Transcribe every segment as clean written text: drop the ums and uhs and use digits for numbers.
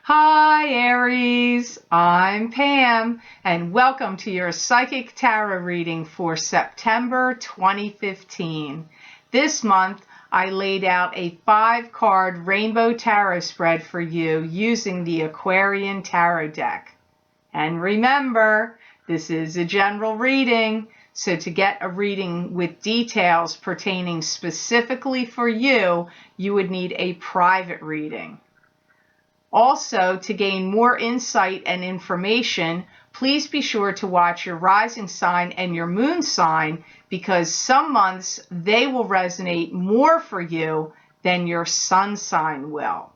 Hi Aries, I'm Pam and welcome to your Psychic Tarot reading for September 2015. This month I laid out a 5-card rainbow tarot spread for you using the Aquarian Tarot deck. And remember, this is a general reading, so to get a reading with details pertaining specifically for you, you would need a private reading. Also, to gain more insight and information, please be sure to watch your rising sign and your moon sign because some months they will resonate more for you than your sun sign will.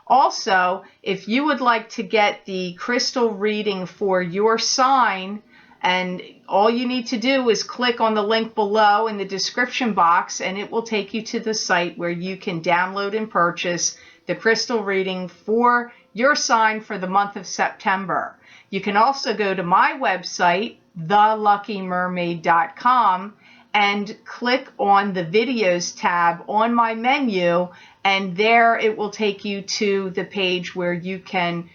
Also, if you would like to get the crystal reading for your sign, and all you need to do is click on the link below in the description box and it will take you to the site where you can download and purchase the crystal reading for your sign for the month of September. You can also go to my website, theluckymermaid.com, and click on the videos tab on my menu, and there it will take you to the page where you can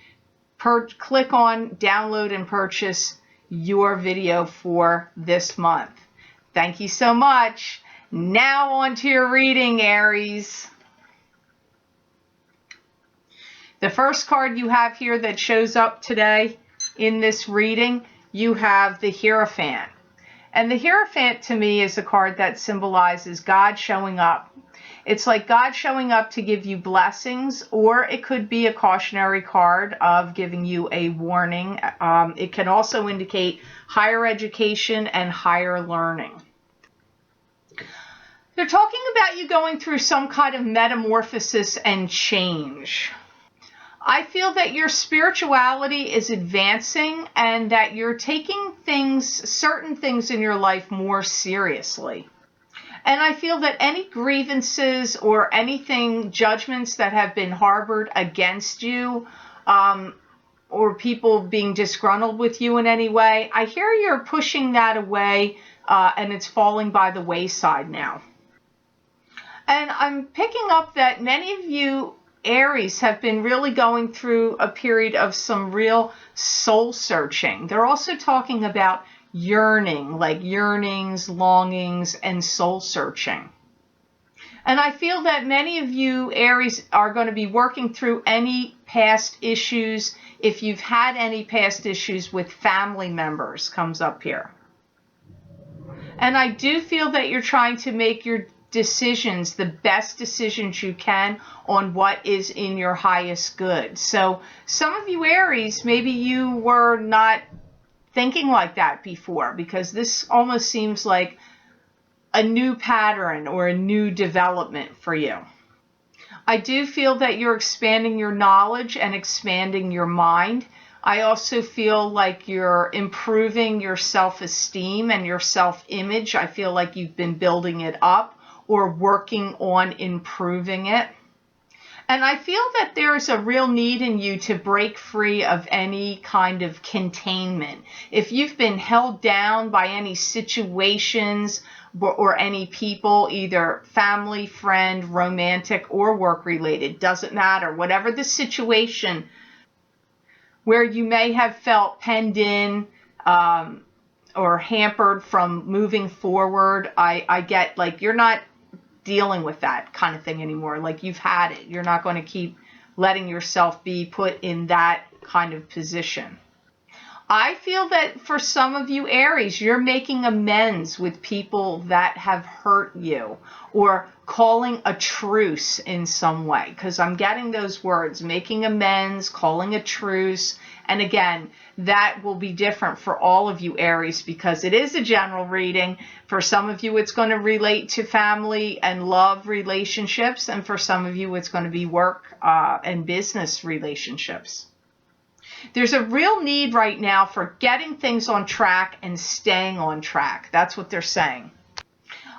click on download and purchase your video for this month. Thank you so much. Now on to your reading, Aries. The first card you have here that shows up today in this reading, you have the Hierophant. And the Hierophant to me is a card that symbolizes God showing up. It's like God showing up to give you blessings, or it could be a cautionary card of giving you a warning. It can also indicate higher education and higher learning. They're talking about you going through some kind of metamorphosis and change. I feel that your spirituality is advancing and that you're taking certain things in your life more seriously. And I feel that any grievances or judgments that have been harbored against you, or people being disgruntled with you in any way, I hear you're pushing that away and it's falling by the wayside now. And I'm picking up that many of you Aries have been really going through a period of some real soul searching. They're also talking about yearning, like yearnings, longings, and soul searching. And I feel that many of you Aries are going to be working through any past issues. If you've had any past issues with family members, comes up here. And I do feel that you're trying to make your decisions, the best decisions you can on what is in your highest good. So some of you Aries, maybe you were not thinking like that before, because this almost seems like a new pattern or a new development for you. I do feel that you're expanding your knowledge and expanding your mind. I also feel like you're improving your self-esteem and your self-image. I feel like you've been building it up or working on improving it. And I feel that there's a real need in you to break free of any kind of containment. If you've been held down by any situations or any people, either family, friend, romantic, or work-related, doesn't matter. Whatever the situation where you may have felt penned in or hampered from moving forward, I get like you're not dealing with that kind of thing anymore. Like you've had it. You're not going to keep letting yourself be put in that kind of position. I feel that for some of you Aries, you're making amends with people that have hurt you or calling a truce in some way, because I'm getting those words, making amends, calling a truce. And again, that will be different for all of you Aries because it is a general reading. For some of you, it's going to relate to family and love relationships. And for some of you, it's going to be work and business relationships. There's a real need right now for getting things on track and staying on track. That's what they're saying.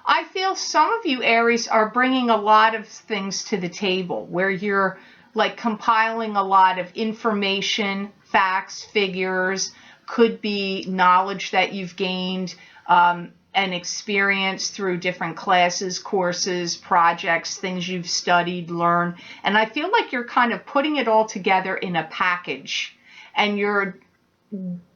I feel some of you Aries are bringing a lot of things to the table where you're like compiling a lot of information, facts, figures, could be knowledge that you've gained. and experience through different classes, courses, projects, things you've studied, learned. And I feel like you're kind of putting it all together in a package and you're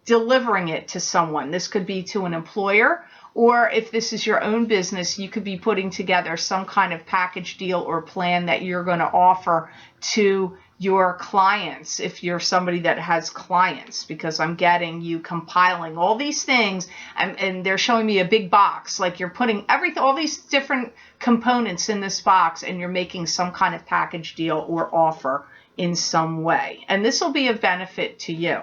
delivering it to someone. This could be to an employer, or if this is your own business, you could be putting together some kind of package deal or plan that you're going to offer to your clients if you're somebody that has clients, because I'm getting you compiling all these things and they're showing me a big box, like you're putting everything, all these different components in this box, and you're making some kind of package deal or offer in some way. And this will be of benefit to you.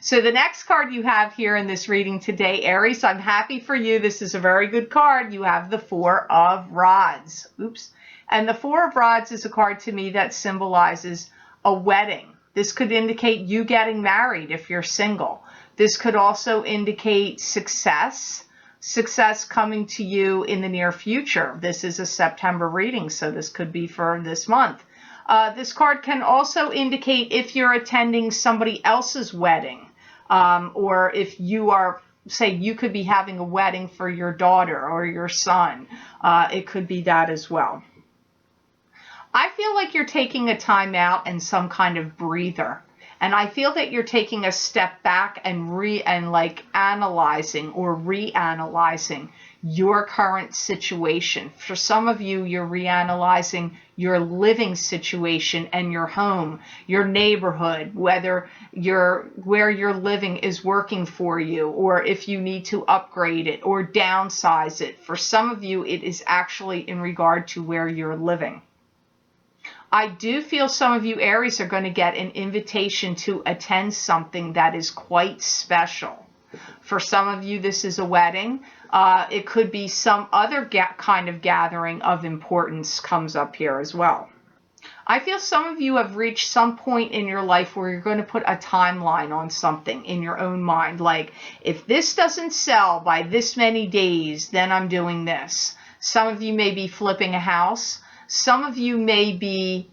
So the next card you have here in this reading today, Aries, I'm happy for you. This is a very good card. You have the Four of Rods. Oops. And the Four of Rods is a card to me that symbolizes a wedding. This could indicate you getting married if you're single. This could also indicate success coming to you in the near future. This is a September reading, so this could be for this month. This card can also indicate if you're attending somebody else's wedding, or if you are, say, you could be having a wedding for your daughter or your son. It could be that as well. I feel like you're taking a time out and some kind of breather. And I feel that you're taking a step back and analyzing or reanalyzing your current situation. For some of you, you're reanalyzing your living situation and your home, your neighborhood, whether where you're living is working for you, or if you need to upgrade it or downsize it. For some of you, it is actually in regard to where you're living. I do feel some of you Aries are going to get an invitation to attend something that is quite special. For some of you, this is a wedding. It could be some other kind of gathering of importance comes up here as well. I feel some of you have reached some point in your life where you're going to put a timeline on something in your own mind. Like, if this doesn't sell by this many days, then I'm doing this. Some of you may be flipping a house. Some of you may be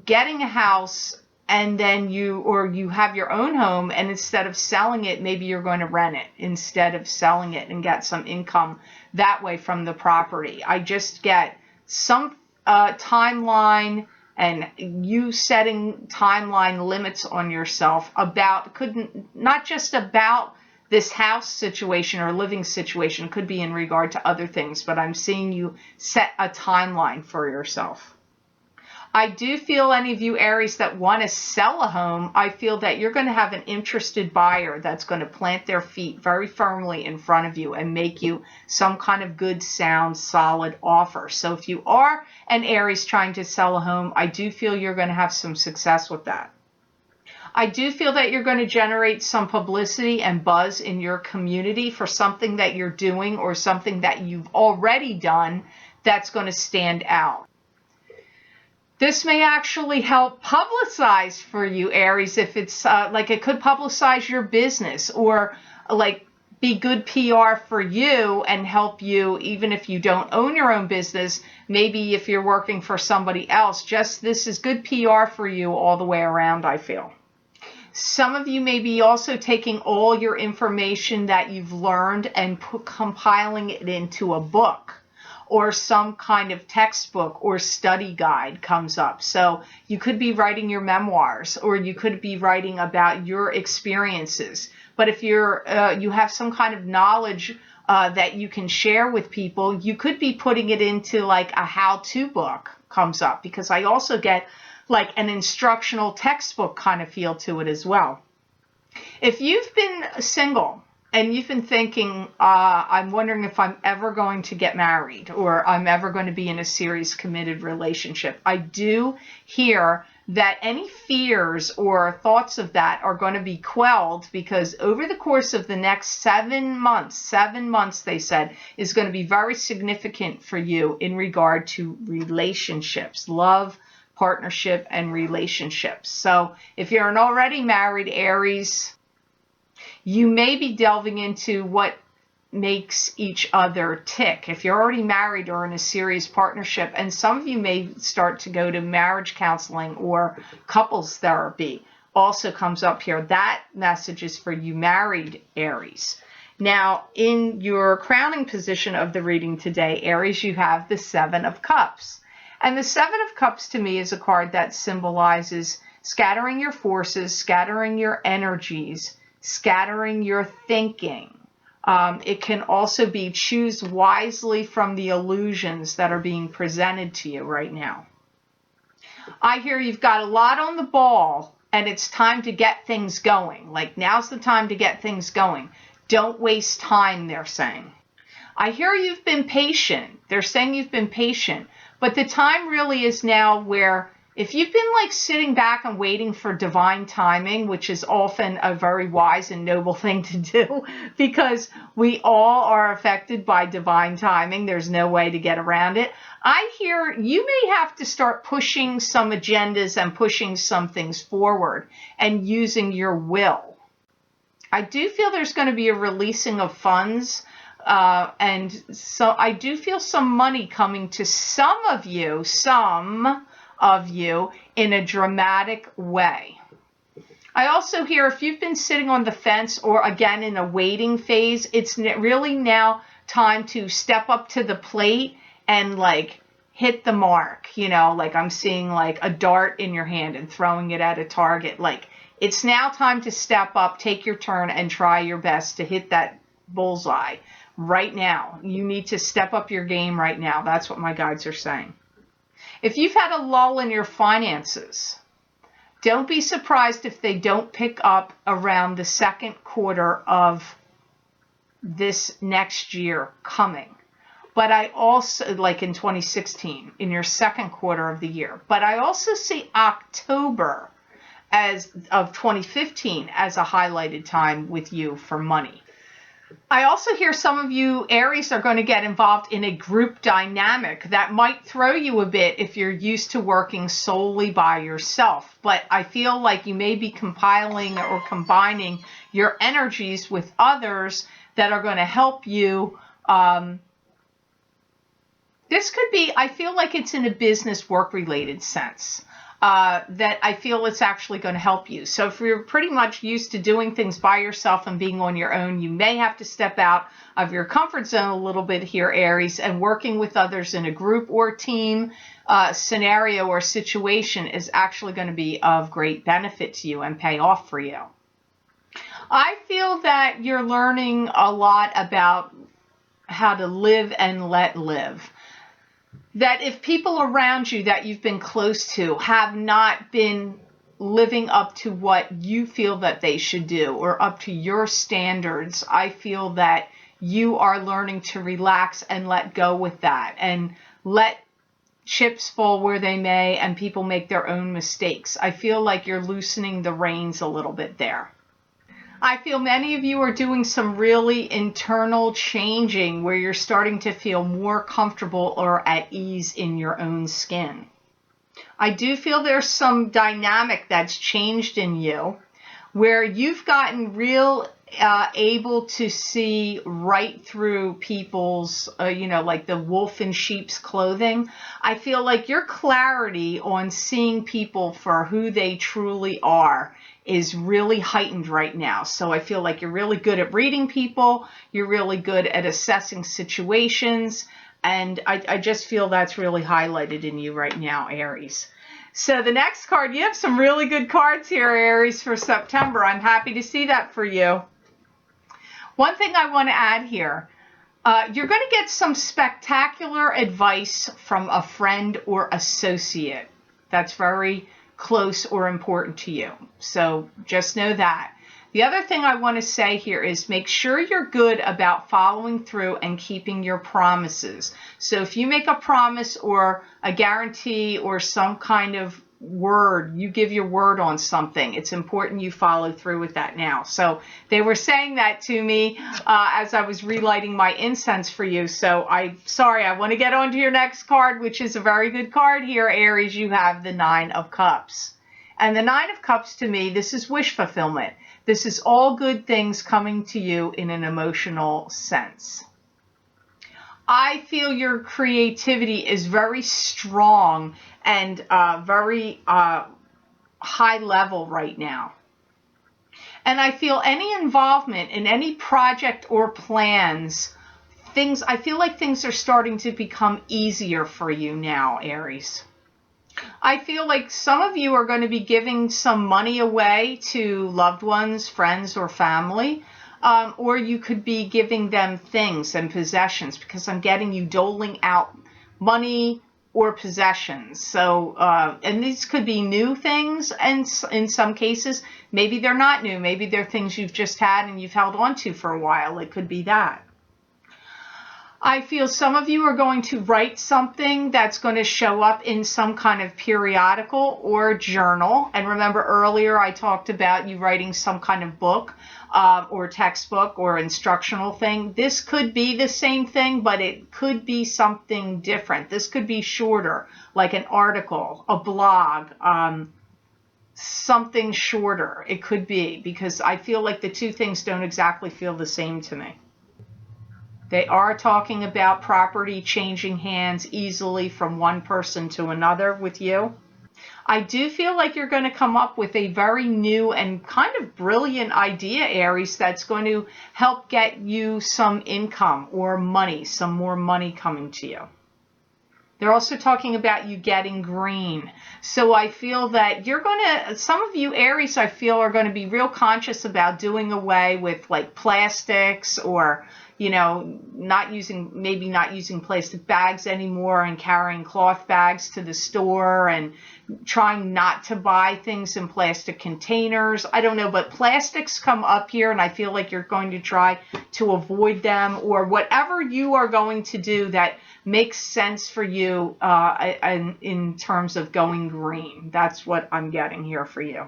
getting a house and then you have your own home, and instead of selling it, maybe you're going to rent it instead of selling it and get some income that way from the property. I just get some timeline and you setting timeline limits on yourself not just about this house situation or living situation, could be in regard to other things, but I'm seeing you set a timeline for yourself. I do feel any of you Aries that want to sell a home, I feel that you're going to have an interested buyer that's going to plant their feet very firmly in front of you and make you some kind of good, sound, solid offer. So if you are an Aries trying to sell a home, I do feel you're going to have some success with that. I do feel that you're going to generate some publicity and buzz in your community for something that you're doing or something that you've already done that's going to stand out. This may actually help publicize for you, Aries, if it's it could publicize your business or be good PR for you and help you, even if you don't own your own business. Maybe if you're working for somebody else, this is good PR for you all the way around, I feel. Some of you may be also taking all your information that you've learned and compiling it into a book, or some kind of textbook or study guide comes up. So you could be writing your memoirs, or you could be writing about your experiences. But if you have some kind of knowledge that you can share with people, you could be putting it into a how-to book comes up, because I also get an instructional textbook kind of feel to it as well. If you've been single and you've been thinking, I'm wondering if I'm ever going to get married or I'm ever going to be in a serious committed relationship, I do hear that any fears or thoughts of that are going to be quelled, because over the course of the next 7 months, they said, is going to be very significant for you in regard to relationships, love, partnership, and relationships. So if you're an already married Aries, you may be delving into what makes each other tick. If you're already married or in a serious partnership, and some of you may start to go to marriage counseling or couples therapy, also comes up here. That message is for you married Aries. Now, in your crowning position of the reading today, Aries, you have the Seven of Cups. And the Seven of Cups to me is a card that symbolizes scattering your forces, scattering your energies, scattering your thinking. It can also be choose wisely from the illusions that are being presented to you right now. I hear you've got a lot on the ball and it's time to get things going. Like, now's the time to get things going. Don't waste time, they're saying. I hear you've been patient. They're saying you've been patient. But the time really is now where if you've been like sitting back and waiting for divine timing, which is often a very wise and noble thing to do because we all are affected by divine timing. There's no way to get around it. I hear you may have to start pushing some agendas and pushing some things forward and using your will. I do feel there's going to be a releasing of funds. And so I do feel some money coming to some of you in a dramatic way. I also hear if you've been sitting on the fence or again in a waiting phase, it's really now time to step up to the plate and like hit the mark, like I'm seeing like a dart in your hand and throwing it at a target. Like, it's now time to step up, take your turn and try your best to hit that bullseye. Right now, you need to step up your game right now. That's what my guides are saying. If you've had a lull in your finances, don't be surprised if they don't pick up around the second quarter of this next year coming. But I also, like in 2016, in your second quarter of the year. But I also see October of 2015 as a highlighted time with you for money. I also hear some of you Aries are going to get involved in a group dynamic that might throw you a bit if you're used to working solely by yourself. But I feel like you may be compiling or combining your energies with others that are going to help you. This could be, I feel like it's in a business work related sense. That I feel it's actually going to help you. So if you're pretty much used to doing things by yourself and being on your own, you may have to step out of your comfort zone a little bit here, Aries, and working with others in a group or team scenario or situation is actually going to be of great benefit to you and pay off for you. I feel that you're learning a lot about how to live and let live. That if people around you that you've been close to have not been living up to what you feel that they should do or up to your standards, I feel that you are learning to relax and let go with that and let chips fall where they may and people make their own mistakes. I feel like you're loosening the reins a little bit there. I feel many of you are doing some really internal changing where you're starting to feel more comfortable or at ease in your own skin. I do feel there's some dynamic that's changed in you where you've gotten able to see right through people's, like the wolf in sheep's clothing. I feel like your clarity on seeing people for who they truly are is really heightened right now. So I feel like you're really good at reading people. You're really good at assessing situations. And I just feel that's really highlighted in you right now, Aries. So the next card, you have some really good cards here, Aries, for September. I'm happy to see that for you. One thing I want to add here, you're going to get some spectacular advice from a friend or associate that's very close or important to you. So just know that. The other thing I want to say here is make sure you're good about following through and keeping your promises. So if you make a promise or a guarantee or some kind of word, you give your word on something, it's important you follow through with that now. So they were saying that to me as I was relighting my incense for you. So I want to get on to your next card, which is a very good card here, Aries. You have the Nine of Cups. And the Nine of Cups, to me, this is wish fulfillment. This is all good things coming to you in an emotional sense. I feel your creativity is very strong and very high level right now. And I feel any involvement in any project or plans, I feel like things are starting to become easier for you now, Aries. I feel like some of you are going to be giving some money away to loved ones, friends, or family. Or you could be giving them things and possessions, because I'm getting you doling out money or possessions. So, and these could be new things, and in some cases, maybe they're not new. Maybe they're things you've just had and you've held on to for a while. It could be that. I feel some of you are going to write something that's going to show up in some kind of periodical or journal. And remember earlier I talked about you writing some kind of book or textbook or instructional thing. This could be the same thing, but it could be something different. This could be shorter, like an article, a blog, something shorter. It could be, because I feel like the two things don't exactly feel the same to me. They are talking about property changing hands easily from one person to another with you. I do feel like you're going to come up with a very new and kind of brilliant idea, Aries, that's going to help get you some income or money, some more money coming to you. They're also talking about you getting green. So I feel that some of you Aries, I feel, are going to be real conscious about doing away with like plastics, or not using plastic bags anymore and carrying cloth bags to the store, and trying not to buy things in plastic containers. I don't know, but plastics come up here, and I feel like you're going to try to avoid them, or whatever you are going to do that makes sense for you in terms of going green. That's what I'm getting here for you.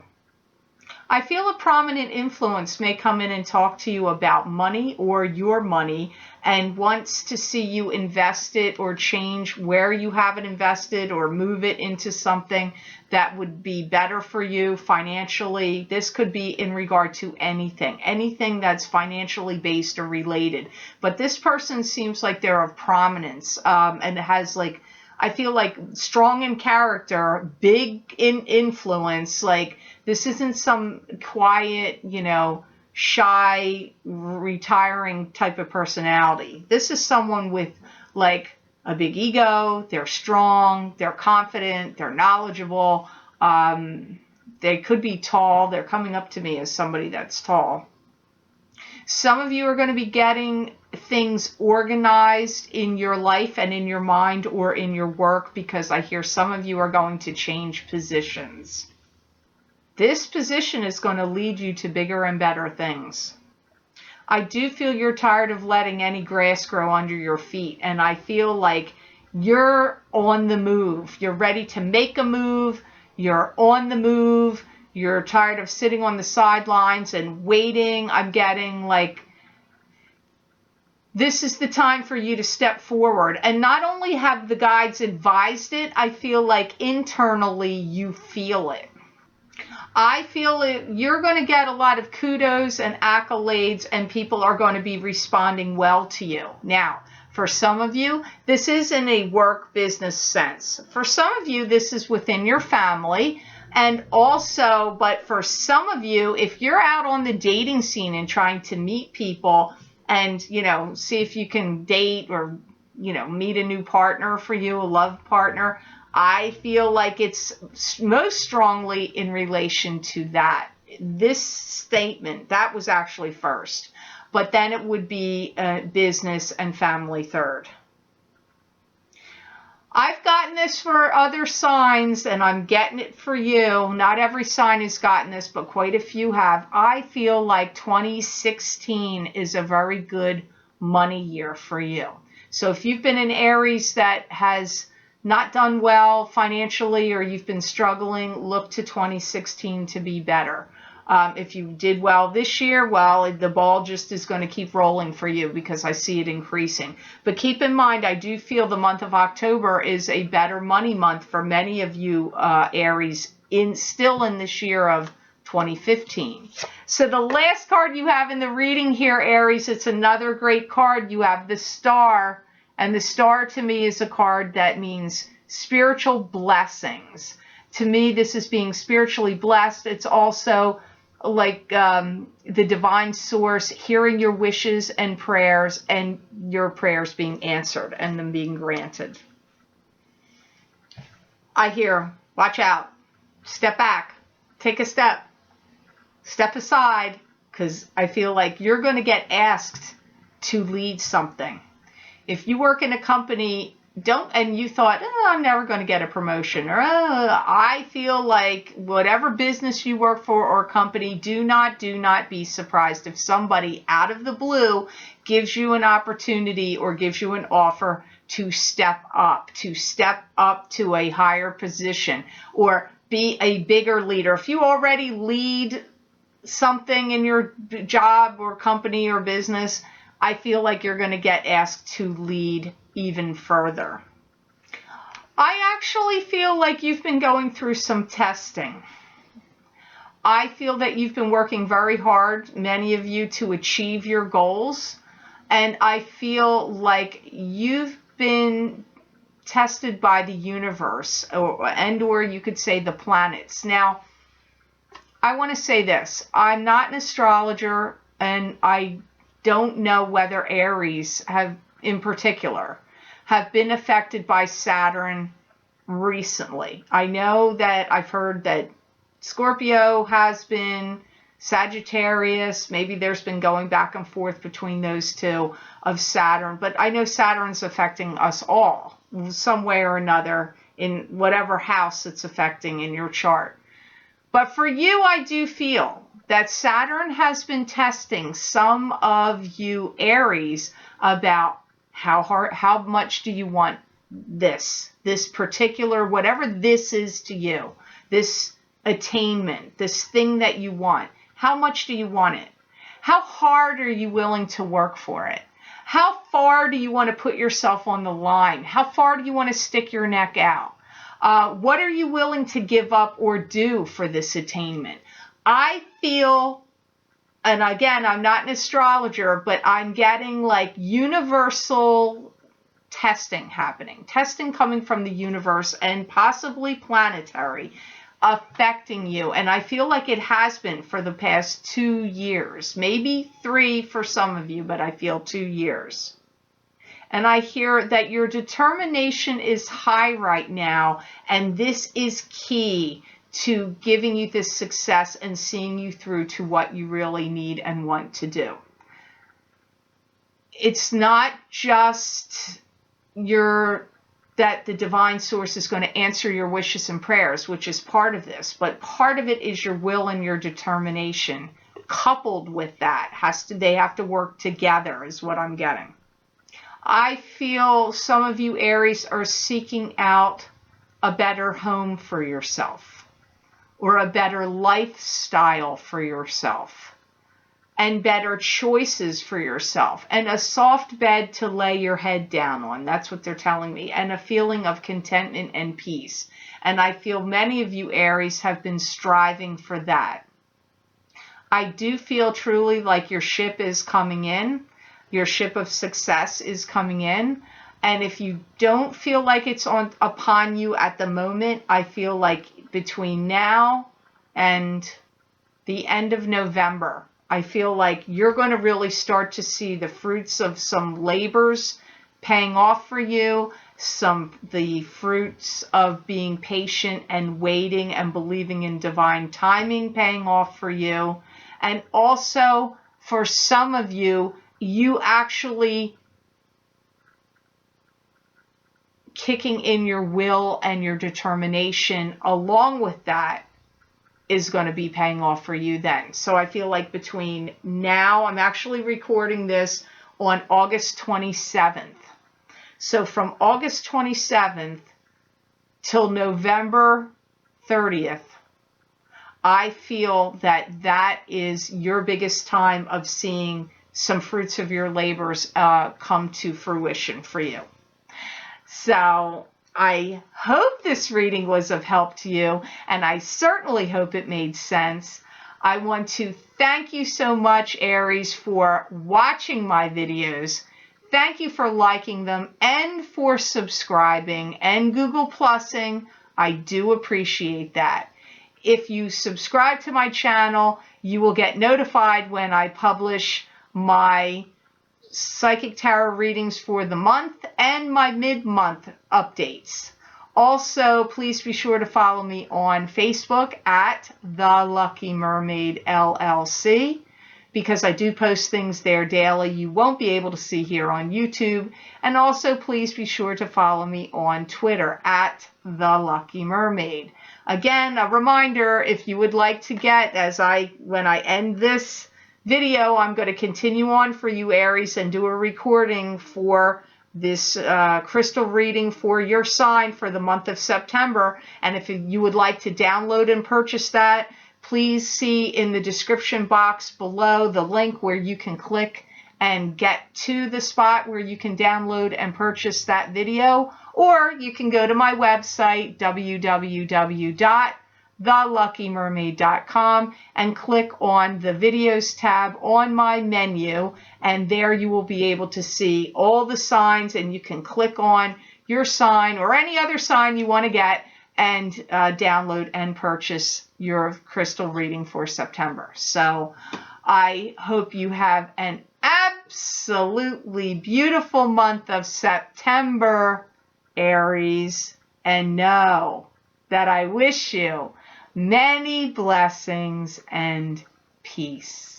I feel a prominent influence may come in and talk to you about money or your money, and wants to see you invest it or change where you have it invested, or move it into something that would be better for you financially. This could be in regard to anything that's financially based or related. But this person seems like they're of prominence, and has I feel like strong in character, big in influence. Like, this isn't some quiet, shy, retiring type of personality. This is someone with like a big ego. They're strong, they're confident, they're knowledgeable. They could be tall. They're coming up to me as somebody that's tall. Some of you are going to be getting things organized in your life and in your mind or in your work, because I hear some of you are going to change positions. This position is going to lead you to bigger and better things. I do feel you're tired of letting any grass grow under your feet, and I feel like you're on the move. You're ready to make a move. You're on the move. You're tired of sitting on the sidelines and waiting. I'm getting like, this is the time for you to step forward. And not only have the guides advised it, I feel like internally you feel it. I feel it. You're going to get a lot of kudos and accolades, and people are going to be responding well to you. Now, for some of you, this is in a work business sense. For some of you, this is within your family. And also, but for some of you, if you're out on the dating scene and trying to meet people and, see if you can date or, meet a new partner for you, a love partner, I feel like it's most strongly in relation to that. This statement, that was actually first, but then it would be business and family third. I've gotten this for other signs, and I'm getting it for you. Not every sign has gotten this, but quite a few have. I feel like 2016 is a very good money year for you. So if you've been an Aries that has not done well financially, or you've been struggling, look to 2016 to be better. If you did well this year, well, the ball just is going to keep rolling for you, because I see it increasing. But keep in mind, I do feel the month of October is a better money month for many of you Aries, still in this year of 2015. So the last card you have in the reading here, Aries, it's another great card. You have the Star, and the Star to me is a card that means spiritual blessings. To me, this is being spiritually blessed. It's also the divine source hearing your wishes and your prayers being answered and them being granted. I hear, watch out, step back, take a step aside, because I feel like you're going to get asked to lead something. If you work in a company, and you thought, I'm never going to get a promotion, or I feel like whatever business you work for or company, do not be surprised if somebody out of the blue gives you an opportunity or gives you an offer to step up to a higher position or be a bigger leader. If you already lead something in your job or company or business, I feel like you're going to get asked to lead even further. I actually feel like you've been going through some testing. I feel that you've been working very hard, many of you, to achieve your goals. And I feel like you've been tested by the universe, or you could say the planets. Now, I want to say this. I'm not an astrologer, and I don't know whether Aries in particular have been affected by Saturn recently. I know that I've heard that Scorpio has been, Sagittarius, maybe there's been going back and forth between those two of Saturn, but I know Saturn's affecting us all some way or another in whatever house it's affecting in your chart. But for you, I do feel that Saturn has been testing some of you Aries about how much do you want this particular, whatever this is to you, this attainment, this thing that you want. How much do you want it? How hard are you willing to work for it? How far do you want to put yourself on the line? How far do you want to stick your neck out? What are you willing to give up or do for this attainment? I feel, and again, I'm not an astrologer, but I'm getting like universal testing happening. Testing coming from the universe and possibly planetary affecting you. And I feel like it has been for the past 2 years, maybe 3 for some of you, but I feel 2 years. And I hear that your determination is high right now, and this is key to giving you this success and seeing you through to what you really need and want to do. It's not just that the divine source is going to answer your wishes and prayers, which is part of this, but part of it is your will and your determination. Coupled with that, they have to work together is what I'm getting. I feel some of you Aries are seeking out a better home for yourself or a better lifestyle for yourself and better choices for yourself and a soft bed to lay your head down on. That's what they're telling me, and a feeling of contentment and peace. And I feel many of you Aries have been striving for that. I do feel truly like your ship is coming in. Your ship of success is coming in. And if you don't feel like it's upon you at the moment, I feel like between now and the end of November, I feel like you're going to really start to see the fruits of some labors paying off for you, the fruits of being patient and waiting and believing in divine timing paying off for you. And also for some of you, you actually kicking in your will and your determination along with that is going to be paying off for you then. So I feel like between now, I'm actually recording this on August 27th. So from August 27th till November 30th, I feel that is your biggest time of seeing some fruits of your labors come to fruition for you. So I hope this reading was of help to you, and I certainly hope it made sense. I want to thank you so much, Aries, for watching my videos. Thank you for liking them and for subscribing and Google+ing. I do appreciate that. if you subscribe to my channel, you will get notified when I publish my psychic tarot readings for the month and my mid-month updates. Also, please be sure to follow me on Facebook at The Lucky Mermaid LLC, because I do post things there daily you won't be able to see here on YouTube. And also, please be sure to follow me on Twitter at The Lucky Mermaid. Again, a reminder, if you would like to get, when I end this video, I'm going to continue on for you, Aries, and do a recording for this crystal reading for your sign for the month of September. And if you would like to download and purchase that, please see in the description box below the link where you can click and get to the spot where you can download and purchase that video. Or you can go to my website, www.theluckymermaid.com, and click on the videos tab on my menu, and there you will be able to see all the signs, and you can click on your sign or any other sign you want to get and download and purchase your crystal reading for September. So I hope you have an absolutely beautiful month of September, Aries, and know that I wish you many blessings and peace.